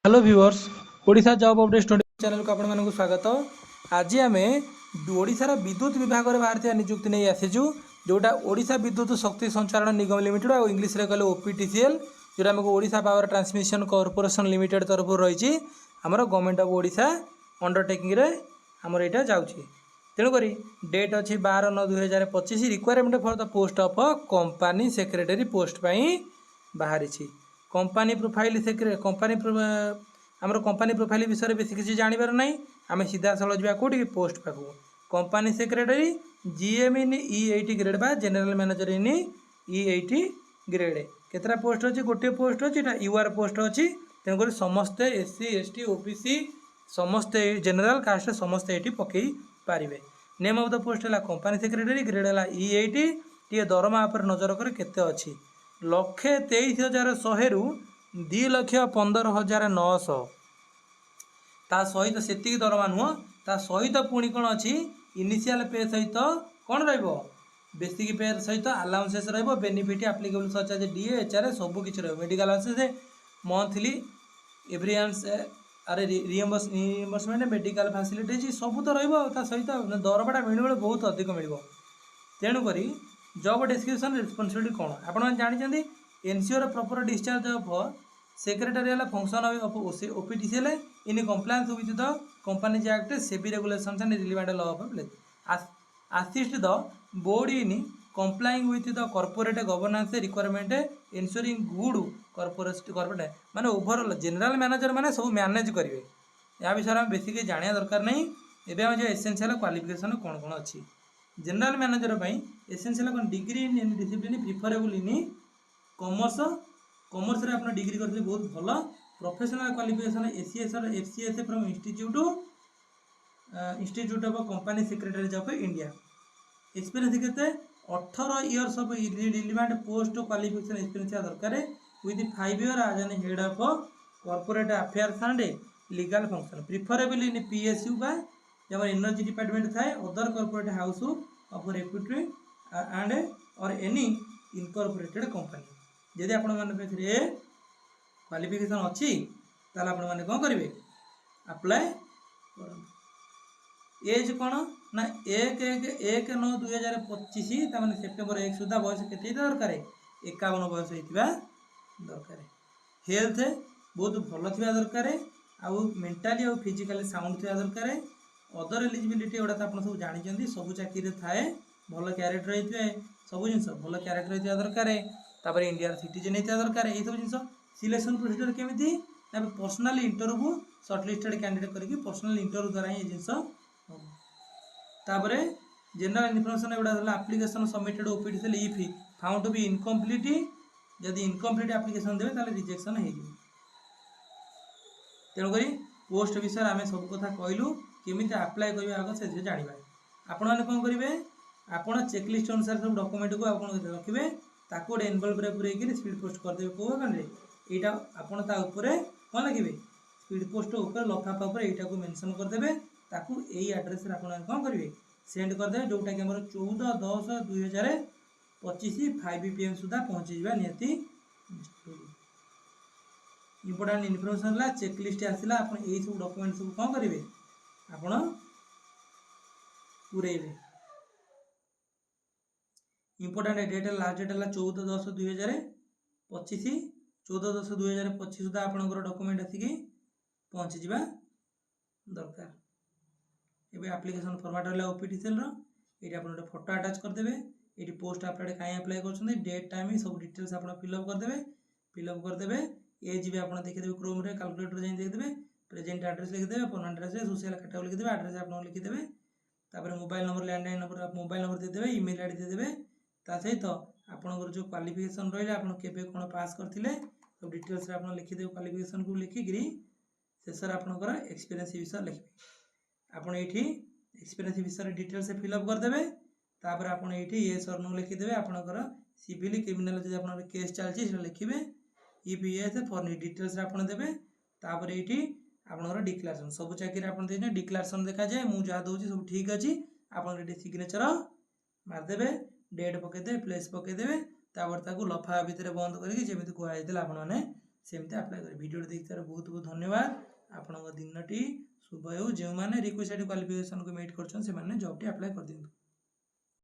Hello viewers Odisha job update study channel को आपको स्वागत। आज आम ओडिशार विद्युत विभाग में बाहर नियुक्ति नहीं आसीचु जोटा ओडिशा विद्युत शक्ति संचारण निगम लिमिटेड और इंग्लीश रे कहले ओपीटीसीएल जोटा आमको Odisha power transmission corporation limited तरफ रही आमर गवर्नमेंट ऑफ ओडिशा अंडरटेकिंग रे आमर यहाँ जाऊँगी। तेणुक डेट अच्छी 12/9/2025 requirement for the post of company secretary post बाहरी कंपनी प्रोफाइल कंपनी आमर कंपनी प्रोफाइल विषय बेस किसी जानवर ना आम सीधा साल जा कौटी पोस्ट पाखक कंपनी सेक्रेटरी जीएम इन E80 ग्रेड बा जनरल मैनेजर इन E80 ग्रेड केतरा पोस्ट अच्छी गोटे पोस्ट अच्छी यूआर पोस्ट अच्छी तेणुक समस्ते SC ST OBC समस्ते जनरल कास्ट समस्ते ये पकई पारे। नेम ऑफ द पोस्ट है कंपनी सेक्रेटरी ग्रेड है E80 टी दरमा पर नजर कर केते अच्छी 1,23,100 रु 2,15,900 ता सहित से दरमा नुह ता सहित पुणी कौन अच्छी इनिशियल पे सहित कौन रो बेसिक पे सहित अलाउंसेस रो benefit applicable such as DA HR सब किसी मेडिकल अलाउंसेस मंथली एवरियंस अरे रिएम्बर्समेंट मेडिकल फैसिलिटी सब तो रहा सहित दरमाटा मिले बहुत अधिक मिल तेणुक जॉब डिस्क्रिप्शन रिस्पांसिबिलिटी कौन आपने जानते एनसीओर proper discharge of secretarial function of OPTCL in compliance with the companies act SEBI regulations and relevant law of place assist the board in complying with the corporate governance requirement ensuring good corporate माने overall general manager माने सब manage करेंगे या विषय में basic जाना दरकार नहीं। एवं आम जो एसेंशियल क्वालिफिकेशन कौन कौन अच्छी जनरल मैनेजर एसेंशियल कौन degree in discipline preferable in commerce commerce रे अपना डिग्री करते बहुत भल professional qualification FCS from institute of company secretary job India experience केते 18 years of relevant post qualification experience दरकार with 5 year as an head of corporate affairs and legal function preferable in PSU बा जब energy department थाए other corporate house of reputed and और any incorporated company जदि आपण माने पाखे qualification अच्छी ताल आपण माने कौन करेंगे अप्लाई कर एज कौन ना 1/1/9/2025 मैंने सेप्टेम्बर 1 सुधा बयस के दरकार 51 बयस होता दरकार हेल्थ बहुत भल थी दरकार आउ मेंटाली और फिजिकली साउंड थी दरकार अदर एलिजिबिलिटी गुड़ा तो आप सब जानते सब चाकरी थाए भल क्यारेक्टर रही सब जिन भल क्यारेक्टर रही दरकार इंडिया सिटीजन होता दरकार ये सब जिन सिलेक्शन प्रोसीजर केमी पर्सनाल इंटरव्यू सर्टलिस्टेड कैंडिडेट करके पर्सनाल इंटरव्यू द्वारा ही जिनस तापर जनरल इनफॉरमेशन एगुड़ा application submitted OPTCL if found to be incomplete जदि इनकम्प्लीट एप्लिकेशन देवे ताले रिजेक्शन हो तेणुक पोस्ट विषय आम सब कथा कहलु केमी आप्लाय करवा आग से जाना आपण मैंने कौन करेंगे आपड़ चेकलिस्ट अनुसार सब डॉक्यूमेंट को आप रखिए ताको एनवल्व पूरे स्पीड पोस्ट करदे कौ अकाउंट यहाँ आपड़ कौन लगे स्पीड पोस्ट उपर लफाफा उपर यहाँ को मेंशन करदे ताकू यही एड्रेस आप कौन करेंगे सेंड करदे जोटा कि 14/10/2025 5 PM सुधा पहुँची जावा नियति इंपोर्टेंट इनफॉरमेशन है चेकलिस्ट आसला आप सब डॉक्यूमेंट सब कौन करेंगे आपण पूरेबे इंपोर्टेंट डेट लास्ट डेट है 14/10/2025 14/10/2025 सुधा आपंकर डॉक्यूमेंट आसिक पहुँची जावा दरकार एवं एप्लिकेशन फॉर्मेट रहा ओपीटीसीएल ये आप फोटो अटैच करदे ये पोस्ट अप्लाई कहीं अप्लाई कर डेट टाइम सब डिटेल्स आप फिलअप करदे एज भी आप देखिए क्रोम रे कैलकुलेटर जाए देखिए प्रेजेंट एड्रेस लिखिदेवे परमानेंट एड्रेस सोशल कैटेगरी लिखिदेवे एड्रेस आप लिखिदेवे तापर mobile number landline number mobile number देदेवे ईमेल आईडी देदेवे ता सहित आपनकर जो क्वालिफिकेशन रहा आप केबे कौन पास करथिले सब डिटेल्स आप लिखिदेवे क्वालिफिकेशन को लिखिकी शेष आपनकर एक्सपीरियंस विषय लिखिए आपड़ ये एक्सपीरियंस विषय डिटेल्स फिलअप करदे तापर आप येस और नो लिखिदेवे आपनकर सिविल क्रिमिनल जो आप केस चलती लिखिए इफ येस फॉर डिटेल्स आप देवे तापर ये आपनकर डिक्लेरेशन सब चाकरी आप डिक्लेरेशन देखा जाए मुझे जहाँ दूसरी सब ठीक अच्छी आप सिग्नेचर मारदेवे डेट पकईदे प्लेस पकईदे तापर लफा भितर बंद करके जमी कहते आपने सेमती आप्लाय करेंगे वीडियो देखिथार बहुत बहुत धन्यवाद आपण दिनटी शुभ हो जो मैंने रिक्वेस्ट क्वालिफिकेशन को मीट कर जॉब टी आप्लाय कर दिंतु।